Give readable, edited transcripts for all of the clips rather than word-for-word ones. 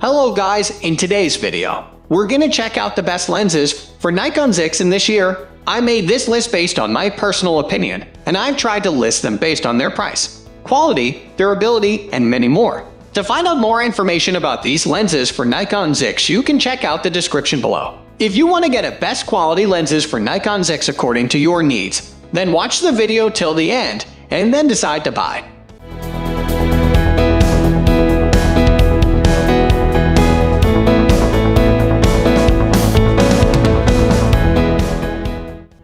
Hello guys, in today's video, we're gonna check out the best lenses for Nikon Z6 in this year. I made this list based on my personal opinion, and I've tried to list them based on their price, quality, durability, and many more. To find out more information about these lenses for Nikon Z6, you can check out the description below. If you want to get a best quality lenses for Nikon Z6 according to your needs, then watch the video till the end, and then decide to buy.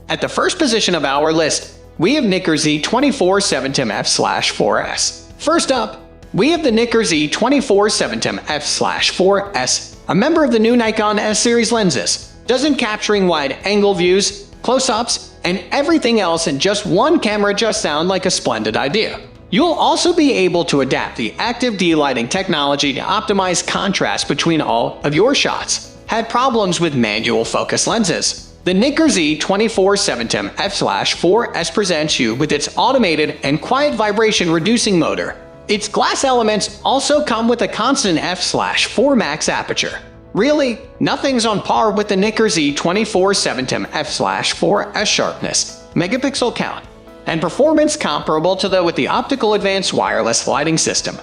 At the first position of our list, we have Nikkor Z24 7mm f/4s. First up, we have the Nikkor Z24 7mm f/4s, a member of the new Nikon S series lenses. Doesn't capturing wide-angle views, close-ups, and everything else in just one camera just sound like a splendid idea. You'll also be able to adapt the active D-lighting technology to optimize contrast between all of your shots. Had problems with manual focus lenses? The Nikkor Z24 7mm f/4s presents you with its automated and quiet vibration-reducing motor. Its glass elements also come with a constant f/4 max aperture. Really, nothing's on par with the Nikkor Z24 7mm f/4s sharpness, megapixel count, and performance comparable to with the optical advanced wireless lighting system.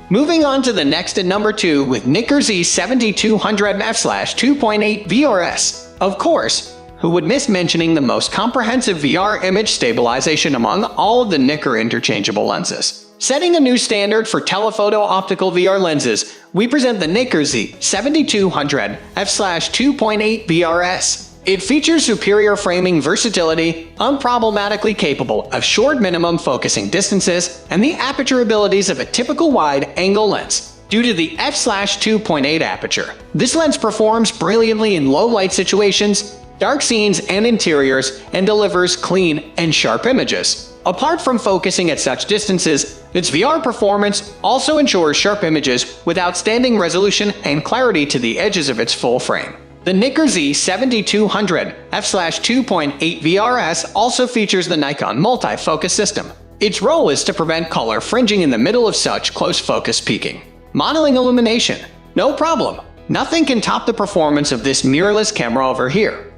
Moving on to the next at number 2 with Nikkor Z7200 f/2.8 VRS. Of course, who would miss mentioning the most comprehensive VR image stabilization among all of the Nikkor interchangeable lenses? Setting a new standard for telephoto optical VR lenses, we present the Nikkor Z7200 f/2.8 VRS. It features superior framing versatility, unproblematically capable of short minimum focusing distances, and the aperture abilities of a typical wide-angle lens. Due to the f/2.8 aperture, this lens performs brilliantly in low-light situations, dark scenes, and interiors, and delivers clean and sharp images. Apart from focusing at such distances, its VR performance also ensures sharp images with outstanding resolution and clarity to the edges of its full frame. The Nikkor Z7200 f/2.8 VRS also features the Nikon multi-focus system. Its role is to prevent color fringing in the middle of such close focus peaking. Modeling illumination, no problem. Nothing can top the performance of this mirrorless camera over here.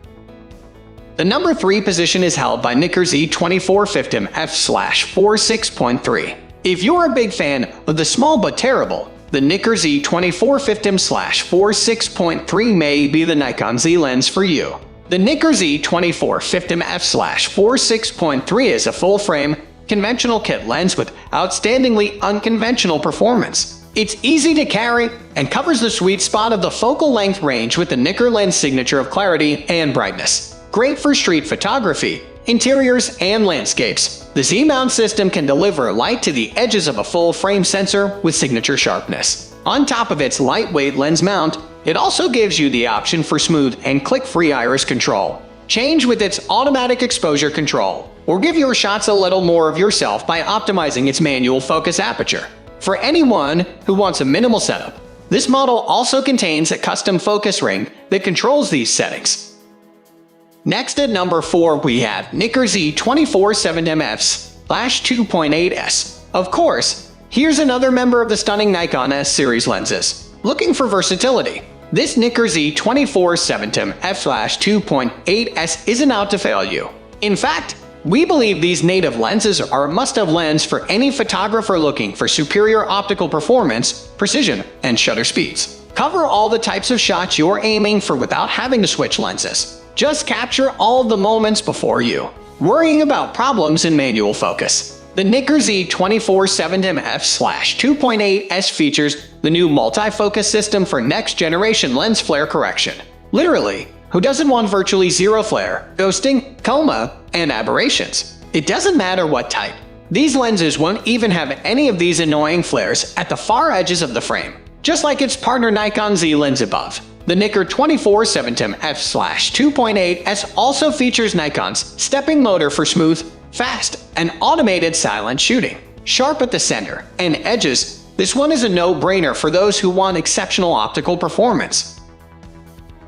The number 3 position is held by Nikkor Z24 50mm f/4.6.3. If you're a big fan of the small but terrible, the Nikkor Z24 50mm f/4.6.3 may be the Nikon Z lens for you. The Nikkor Z24 50mm f/4.6.3 is a full-frame, conventional kit lens with outstandingly unconventional performance. It's easy to carry and covers the sweet spot of the focal length range with the Nikkor lens signature of clarity and brightness. Great for street photography, interiors, and landscapes. The Z-mount system can deliver light to the edges of a full-frame sensor with signature sharpness. On top of its lightweight lens mount, it also gives you the option for smooth and click-free iris control. Change with its automatic exposure control, or give your shots a little more of yourself by optimizing its manual focus aperture. For anyone who wants a minimal setup, this model also contains a custom focus ring that controls these settings. Next at number 4 we have Nikkor Z24 7mm f/2.8s. Of course, here's another member of the stunning Nikon S series lenses. Looking for versatility? This Nikkor Z24 7mm f/2.8s isn't out to fail you. In fact, we believe these native lenses are a must-have lens for any photographer looking for superior optical performance, precision, and shutter speeds. Cover all the types of shots you're aiming for without having to switch lenses. Just capture all of the moments before you worrying about problems in manual focus. The Nikkor Z24 7mm f/2.8s features the new multi-focus system for next-generation lens flare correction. Literally, who doesn't want virtually zero flare, ghosting, coma, and aberrations? It doesn't matter what type. These lenses won't even have any of these annoying flares at the far edges of the frame, just like its partner Nikon Z lens above. The Nikkor Z24 7mm f/2.8s also features Nikon's stepping motor for smooth, fast, and automated silent shooting. Sharp at the center and edges, this one is a no-brainer for those who want exceptional optical performance.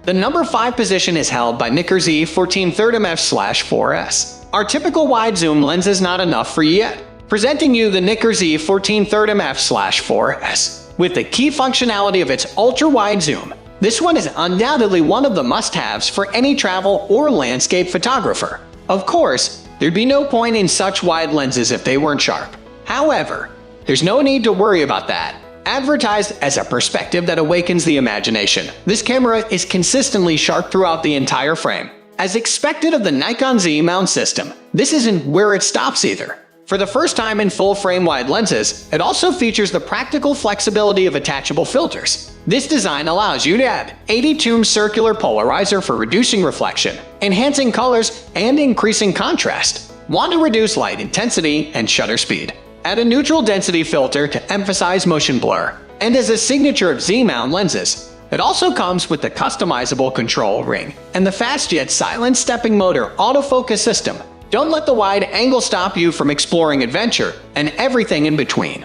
The number 5 position is held by Nikkor Z14 30mm f/4s. Our typical wide zoom lens is not enough for you yet. Presenting you the Nikkor Z14 30mm f/4s. with the key functionality of its ultra-wide zoom. This one is undoubtedly one of the must-haves for any travel or landscape photographer. Of course, there'd be no point in such wide lenses if they weren't sharp. However, there's no need to worry about that. Advertised as a perspective that awakens the imagination, this camera is consistently sharp throughout the entire frame. As expected of the Nikon Z mount system, this isn't where it stops either. For the first time in full-frame wide lenses, it also features the practical flexibility of attachable filters. This design allows you to add 80-tune circular polarizer for reducing reflection, enhancing colors, and increasing contrast. Want to reduce light intensity and shutter speed? Add a neutral density filter to emphasize motion blur. And as a signature of Z-mount lenses, it also comes with the customizable control ring and the fast yet silent stepping motor autofocus system. Don't let the wide angle stop you from exploring adventure and everything in between.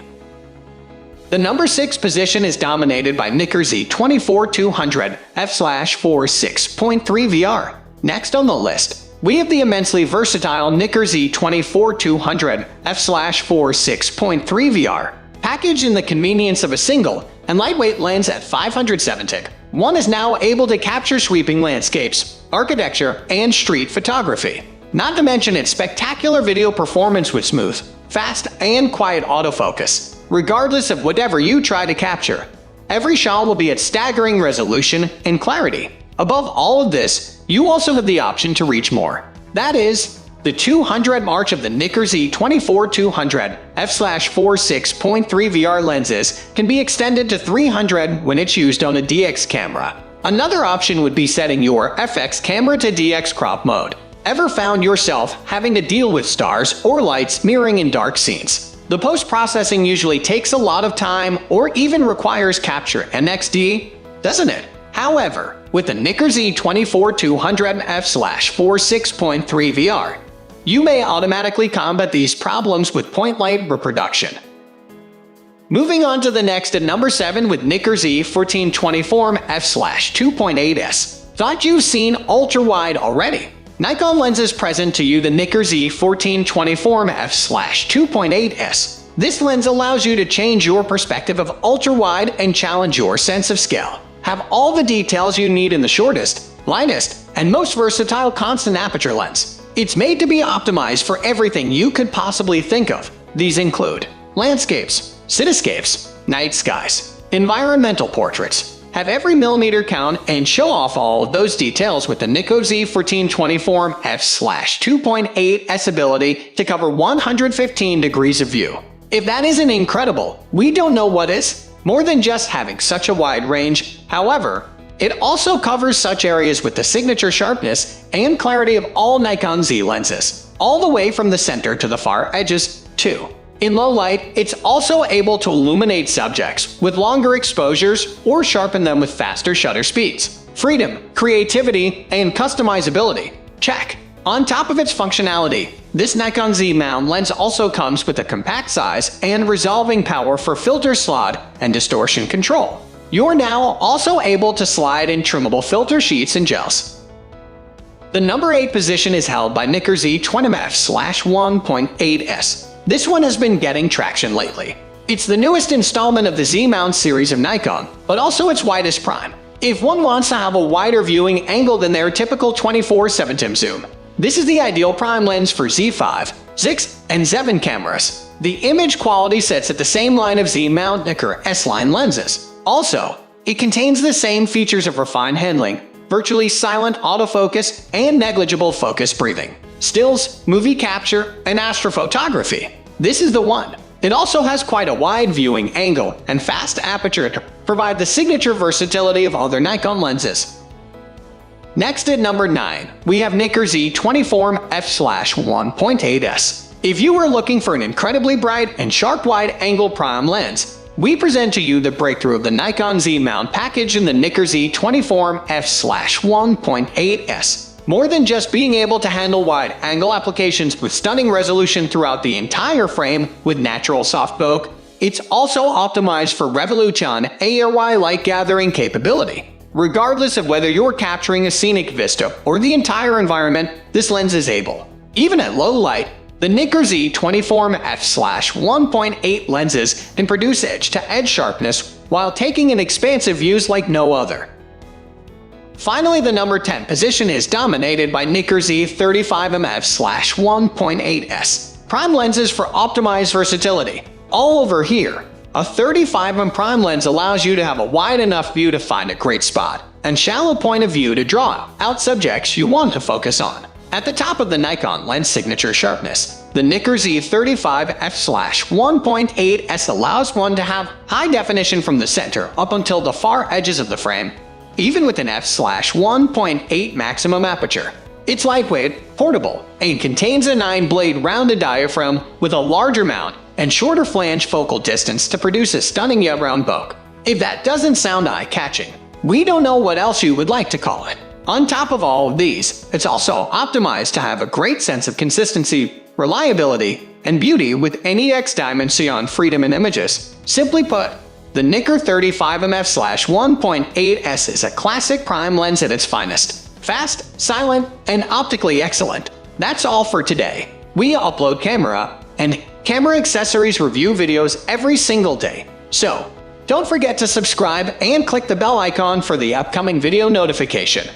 The number 6 position is dominated by Nikkor Z 24-200 f/4 6.3 VR. Next on the list, we have the immensely versatile Nikkor Z 24-200 f/4 6.3 VR. Packaged in the convenience of a single and lightweight lens at 570, one is now able to capture sweeping landscapes, architecture, and street photography. Not to mention its spectacular video performance with smooth, fast, and quiet autofocus. Regardless of whatever you try to capture, every shot will be at staggering resolution and clarity. Above all of this, you also have the option to reach more. That is, the 200 mark of the Nikkor Z 24-200 f/4 6.3 VR lenses can be extended to 300 when it's used on a DX camera. Another option would be setting your FX camera to DX crop mode. Ever found yourself having to deal with stars or lights mirroring in dark scenes? The post-processing usually takes a lot of time or even requires capture NXD, doesn't it? However, with the Nikkor Z 24-200 f/4 6.3 VR, you may automatically combat these problems with point light reproduction. Moving on to the next at number 7 with Nikkor Z 14-24 f/2.8s. Thought you've seen ultra-wide already? Nikon lenses present to you the Nikkor Z 14-24 f/2.8s. This lens allows you to change your perspective of ultra-wide and challenge your sense of scale. Have all the details you need in the shortest, lightest, and most versatile constant aperture lens. It's made to be optimized for everything you could possibly think of. These include landscapes, cityscapes, night skies, environmental portraits. Have every millimeter count and show off all of those details with the Nikon Z 14-24 f/2.8s ability to cover 115 degrees of view. If that isn't incredible, we don't know what is. More than just having such a wide range, however, it also covers such areas with the signature sharpness and clarity of all Nikon Z lenses, all the way from the center to the far edges, too. In low light, it's also able to illuminate subjects with longer exposures or sharpen them with faster shutter speeds. Freedom, creativity, and customizability. Check. On top of its functionality, this Nikon Z mount lens also comes with a compact size and resolving power for filter slot and distortion control. You're now also able to slide in trimmable filter sheets and gels. The number 8 position is held by Nikkor Z 20 f/1.8s. This one has been getting traction lately. It's the newest installment of the Z-mount series of Nikon, but also its widest prime. If one wants to have a wider viewing angle than their typical 24-7 zoom, this is the ideal prime lens for Z5, Z6, and 7 cameras. The image quality sits at the same line of Z-mount Nikkor S-line lenses. Also, it contains the same features of refined handling, virtually silent autofocus, and negligible focus breathing. Stills, movie capture, and astrophotography. This is the one. It also has quite a wide viewing angle and fast aperture to provide the signature versatility of other Nikon lenses. Next at number 9, we have Nikkor Z 24 f/1.8s. If you are looking for an incredibly bright and sharp wide-angle prime lens, we present to you the breakthrough of the Nikon Z mount package in the Nikkor Z 24 f/1.8s. More than just being able to handle wide-angle applications with stunning resolution throughout the entire frame with natural softboke, it's also optimized for revolution ARY light gathering capability. Regardless of whether you're capturing a scenic vista or the entire environment, this lens is able. Even at low light, The Nikkor Z24f/1.8 lenses can produce edge-to-edge sharpness while taking in expansive views like no other. Finally, the number 10 position is dominated by Nikkor Z35mm/1.8s. Prime lenses for optimized versatility. All over here. A 35mm prime lens allows you to have a wide enough view to find a great spot, and shallow point of view to draw out subjects you want to focus on. At the top of the Nikon lens signature sharpness, the Nikkor Z35f/1.8s allows one to have high definition from the center up until the far edges of the frame, even with an f/1.8 maximum aperture. It's lightweight, portable, and contains a 9-blade rounded diaphragm with a larger mount and shorter flange focal distance to produce a stunning yet round bokeh. If that doesn't sound eye-catching, we don't know what else you would like to call it. On top of all of these, it's also optimized to have a great sense of consistency, reliability, and beauty with NEX dimension freedom in images. Simply put, the Nikkor 35mm/1.8s is a classic prime lens at its finest. Fast, silent, and optically excellent. That's all for today. We upload camera and camera accessories review videos every single day. So, don't forget to subscribe and click the bell icon for the upcoming video notification.